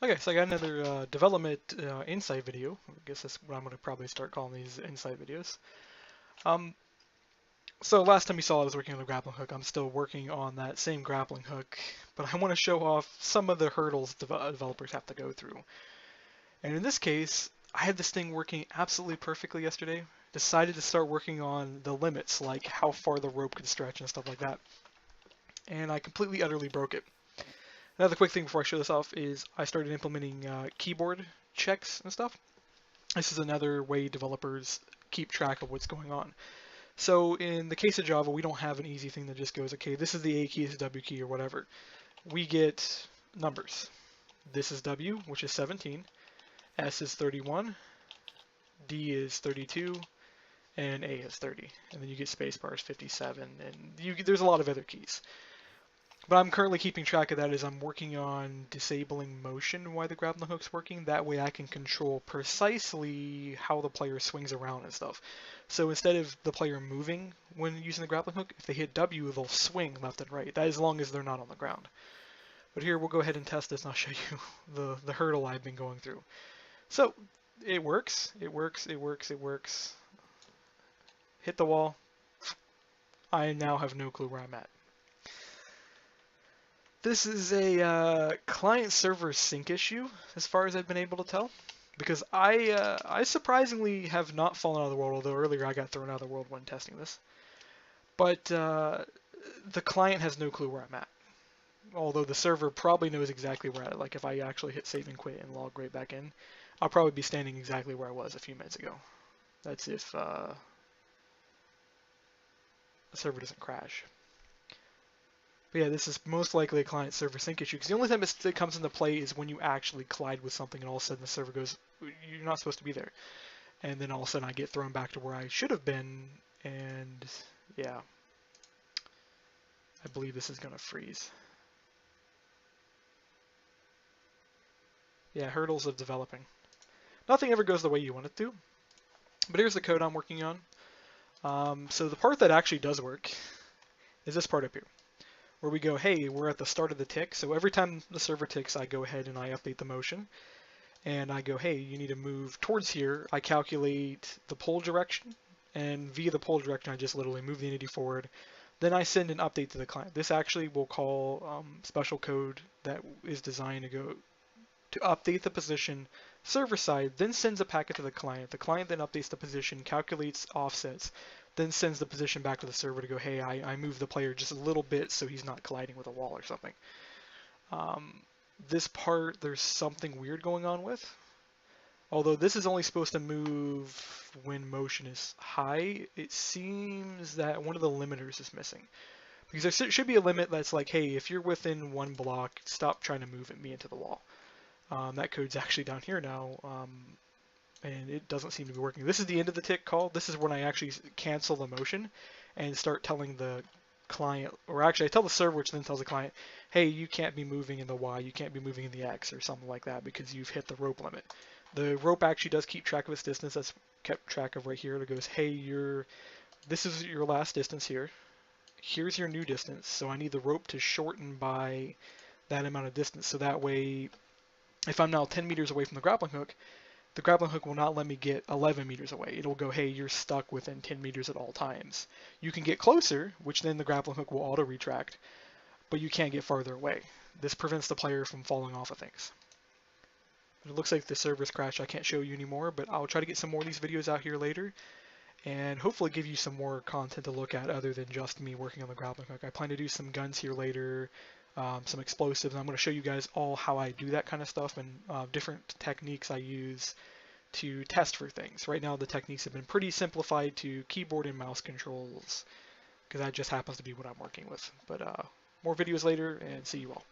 Okay, so I got another development insight video. I guess that's what I'm going to probably start calling these insight videos. Um, so last time you saw I was working on a grappling hook. I'm still working on that same grappling hook, but I want to show off some of the hurdles developers have to go through. And in this case, I had this thing working absolutely perfectly yesterday. Decided to start working on the limits, like how far the rope could stretch and stuff like that. And I completely, utterly broke it. Another quick thing before I show this off is I started implementing keyboard checks and stuff. This is another way developers keep track of what's going on. So in the case of Java, we don't have an easy thing that just goes, okay, this is the A key, this is the W key, or whatever. We get numbers. This is W, which is 17. S is 31. D is 32. And A is 30. And then you get spacebars 57. And there's a lot of other keys. But I'm currently keeping track of that as I'm working on disabling motion while the grappling hook's working. That way I can control precisely how the player swings around and stuff. So instead of the player moving when using the grappling hook, if they hit W, they'll swing left and right. That as long as they're not on the ground. But here we'll go ahead and test this and I'll show you the hurdle I've been going through. So it works, it works, it works, it works. Hit the wall. I now have no clue where I'm at. This is a client-server sync issue, as far as I've been able to tell, because I surprisingly have not fallen out of the world, although earlier I got thrown out of the world when testing this. But the client has no clue where I'm at, although the server probably knows exactly where I'm at. Like if I actually hit save and quit and log right back in, I'll probably be standing exactly where I was a few minutes ago. That's if the server doesn't crash. But yeah, this is most likely a client-server sync issue, because the only time it comes into play is when you actually collide with something and all of a sudden the server goes, you're not supposed to be there. And then all of a sudden I get thrown back to where I should have been, and yeah. I believe this is going to freeze. Yeah, hurdles of developing. Nothing ever goes the way you want it to, but here's the code I'm working on. So the part that actually does work is this part up here, where we go, hey, we're at the start of the tick, so every time the server ticks, I go ahead and I update the motion, and I go, hey, you need to move towards here. I calculate the pull direction, and via the pull direction, I just literally move the entity forward. Then I send an update to the client. This actually will call special code that is designed to go to update the position server side, then sends a packet to the client. The client then updates the position, calculates offsets, then sends the position back to the server to go, hey, I moved the player just a little bit so he's not colliding with a wall or something. This part, there's something weird going on with. Although this is only supposed to move when motion is high, it seems that one of the limiters is missing. Because there should be a limit that's like, hey, if you're within one block, stop trying to move me into the wall. That code's actually down here now, and it doesn't seem to be working. This is the end of the tick call. This is when I actually cancel the motion and start telling the client, or actually I tell the server, which then tells the client, hey, you can't be moving in the Y, you can't be moving in the X, or something like that, because you've hit the rope limit. The rope actually does keep track of its distance. That's kept track of right here. It goes, hey, this is your last distance here. Here's your new distance, so I need the rope to shorten by that amount of distance, so that way if I'm now 10 meters away from the grappling hook will not let me get 11 meters away. It'll go, hey, you're stuck within 10 meters at all times. You can get closer, which then the grappling hook will auto-retract, but you can't get farther away. This prevents the player from falling off of things. It looks like the server's crashed. I can't show you anymore, but I'll try to get some more of these videos out here later, and hopefully give you some more content to look at other than just me working on the grappling hook. I plan to do some guns here later, some explosives. I'm going to show you guys all how I do that kind of stuff and different techniques I use to test for things. Right now the techniques have been pretty simplified to keyboard and mouse controls because that just happens to be what I'm working with. But more videos later, and see you all.